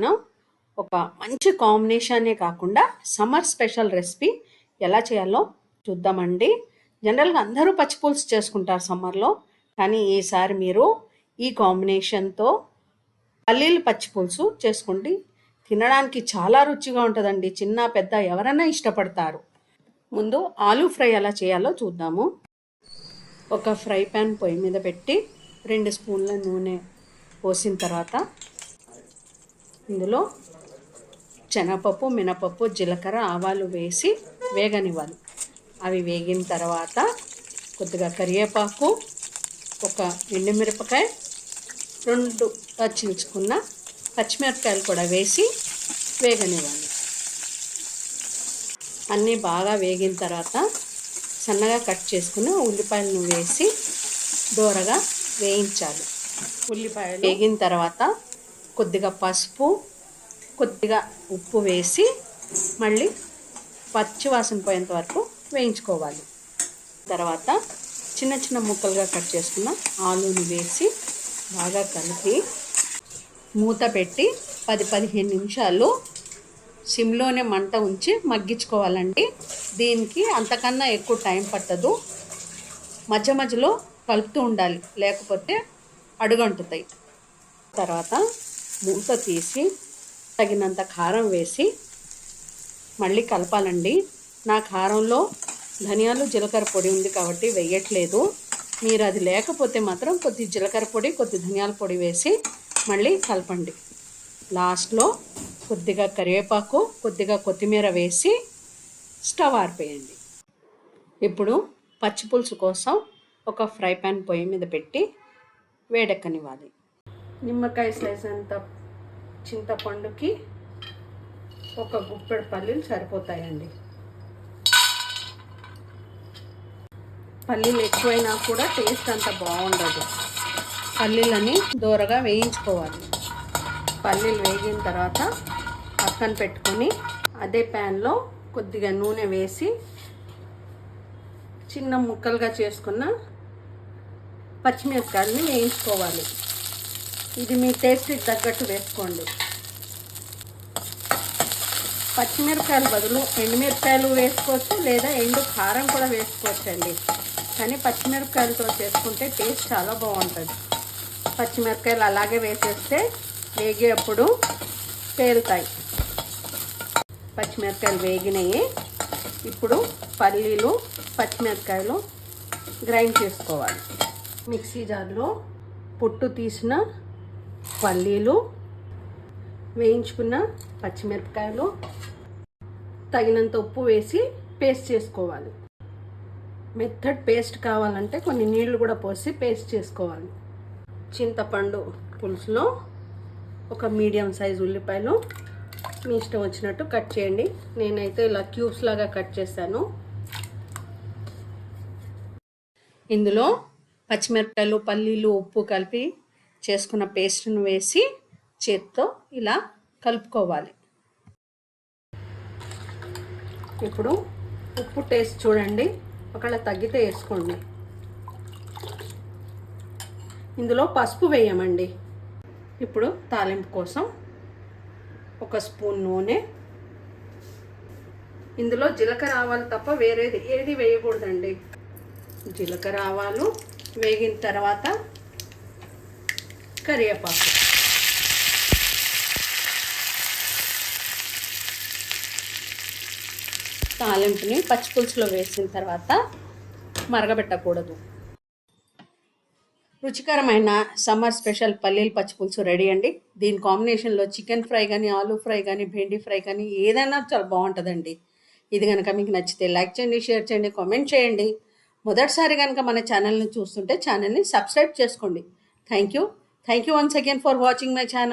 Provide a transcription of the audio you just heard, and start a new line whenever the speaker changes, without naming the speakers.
మనం ఒక మంచి కాంబినేషనే కాకుండా సమ్మర్ స్పెషల్ రెసిపీ ఎలా చేయాలో చూద్దామండి. జనరల్గా అందరూ పచ్చిపులుసు చేసుకుంటారు సమ్మర్లో, కానీ ఈసారి మీరు ఈ కాంబినేషన్తో పల్లీల పచ్చిపులుసు చేసుకోండి. తినడానికి చాలా రుచిగా ఉంటుందండి. చిన్న పెద్ద ఎవరైనా ఇష్టపడతారు. ముందు ఆలూ ఫ్రై ఎలా చేయాలో చూద్దాము. ఒక ఫ్రై ప్యాన్ పొయ్యి మీద పెట్టి 2 స్పూన్ల నూనె పోసిన తర్వాత ఇందులో శనగపప్పు, మినపప్పు, జీలకర్ర, ఆవాలు వేసి వేగనివ్వాలి. అవి వేగిన తర్వాత కొద్దిగా కరివేపాకు, ఒక ఎండుమిరపకాయ, 2 చీల్చుకున్న పచ్చిమిరపకాయలు కూడా వేసి వేగనివ్వాలి. అన్నీ బాగా వేగిన తర్వాత సన్నగా కట్ చేసుకున్న ఉల్లిపాయలను వేసి దోరగా వేయించాలి. ఉల్లిపాయలు వేగిన తర్వాత కొద్దిగా పసుపు, కొద్దిగా ఉప్పు వేసి మళ్ళీ పచ్చివాసన పోయేంత వరకు వేయించుకోవాలి. తర్వాత చిన్న చిన్న ముక్కలుగా కట్ చేసుకున్న ఆలూని వేసి బాగా కలిపి మూత పెట్టి 10-15 నిమిషాలు సిమ్లోనే మంట ఉంచి మగ్గించుకోవాలండి. దీనికి అంతకన్నా ఎక్కువ టైం పట్టదు. మధ్య మధ్యలో కలుపుతూ ఉండాలి, లేకపోతే అడుగంటుతాయి. తర్వాత మూత తీసి తగినంత కారం వేసి మళ్ళీ కలపాలండి. నా కారంలో ధనియాలు, జీలకర్ర పొడి ఉంది కాబట్టి వేయట్లేదు. మీరు అది లేకపోతే మాత్రం కొద్ది జీలకర్ర పొడి, కొద్ది ధనియాల పొడి వేసి మళ్ళీ కలపండి. లాస్ట్లో కొద్దిగా కరివేపాకు, కొద్దిగా కొత్తిమీర వేసి స్టవ్ ఆర్పేయండి. ఇప్పుడు పచ్చిపులుసు కోసం ఒక ఫ్రై ప్యాన్ పొయ్యి మీద పెట్టి వేడెక్కనివ్వాలి. నిమ్మకాయ సైజ్ అంత చింతపండుకి ఒక గుప్పెడు పల్లీలు సరిపోతాయండి. పల్లీలు ఎక్కువైనా కూడా టేస్ట్ అంత బాగుండదు. పల్లీలని దూరగా వేయించుకోవాలి. పల్లీలు వేగిన తర్వాత పక్కన పెట్టుకొని అదే ప్యాన్లో కొద్దిగా నూనె వేసి చిన్న ముక్కలుగా చేసుకున్న పచ్చిమిరపకాయలని వేయించుకోవాలి. ఇది మీ టేస్ట్కి తగ్గట్టు వేసుకోండి. పచ్చిమిరపకాయల బదులు ఎండుమిరపకాయలు వేసుకోవచ్చు, లేదా ఎండు కారం కూడా వేసుకోవచ్చండి. కానీ పచ్చిమిరపకాయలతో చేసుకుంటే టేస్ట్ చాలా బాగుంటుంది. పచ్చిమిరపకాయలు అలాగే వేసేస్తే వేగేటప్పుడు పేలుతాయి. పచ్చిమిరపకాయలు వేగినాయి. ఇప్పుడు పల్లీలు, పచ్చిమిరపకాయలు గ్రైండ్ చేసుకోవాలి. మిక్సీ జార్లో పొట్టు తీసిన పల్లీలు, వేయించుకున్న పచ్చిమిరపకాయలు, తగినంత ఉప్పు వేసి పేస్ట్ చేసుకోవాలి. మెత్తడ్ పేస్ట్ కావాలంటే కొన్ని నీళ్లు కూడా పోసి పేస్ట్ చేసుకోవాలి. చింతపండు పులుసులో ఒక మీడియం సైజు ఉల్లిపాయలు మీ ఇష్టం వచ్చినట్టు కట్ చేయండి. నేనైతే ఇలా క్యూబ్స్ లాగా కట్ చేశాను. ఇందులో పచ్చిమిరపకాయలు, పల్లీలు, ఉప్పు కలిపి చేసుకున్న పేస్ట్ను వేసి చేత్తో ఇలా కలుపుకోవాలి. ఇప్పుడు ఉప్పు టేస్ట్ చూడండి, ఒకవేళ తగ్గితే వేసుకోండి. ఇందులో పసుపు వేయమండి. ఇప్పుడు తాలింపు కోసం ఒక స్పూన్ నూనె. ఇందులో జీలకర్ర ఆవాలు తప్ప వేరేది ఏది వేయకూడదండి. జీలకర్ర ఆవాలు వేగిన తర్వాత కరివేపాకు, తాలింపుని పచ్చిపులుసులో వేసిన తర్వాత మరగబెట్టకూడదు. రుచికరమైన సమ్మర్ స్పెషల్ పల్లీల పచ్చిపులుసు రెడీ అండి. దీని కాంబినేషన్లో చికెన్ ఫ్రై కానీ, ఆలూ ఫ్రై కానీ, భెండి ఫ్రై కానీ ఏదైనా చాలా బాగుంటుందండి. ఇది కనుక మీకు నచ్చితే లైక్ చేయండి, షేర్ చేయండి, కామెంట్ చేయండి. మొదటిసారి కనుక మన ఛానల్ని చూస్తుంటే ఛానల్ని సబ్స్క్రైబ్ చేసుకోండి. Thank you once again for watching my channel.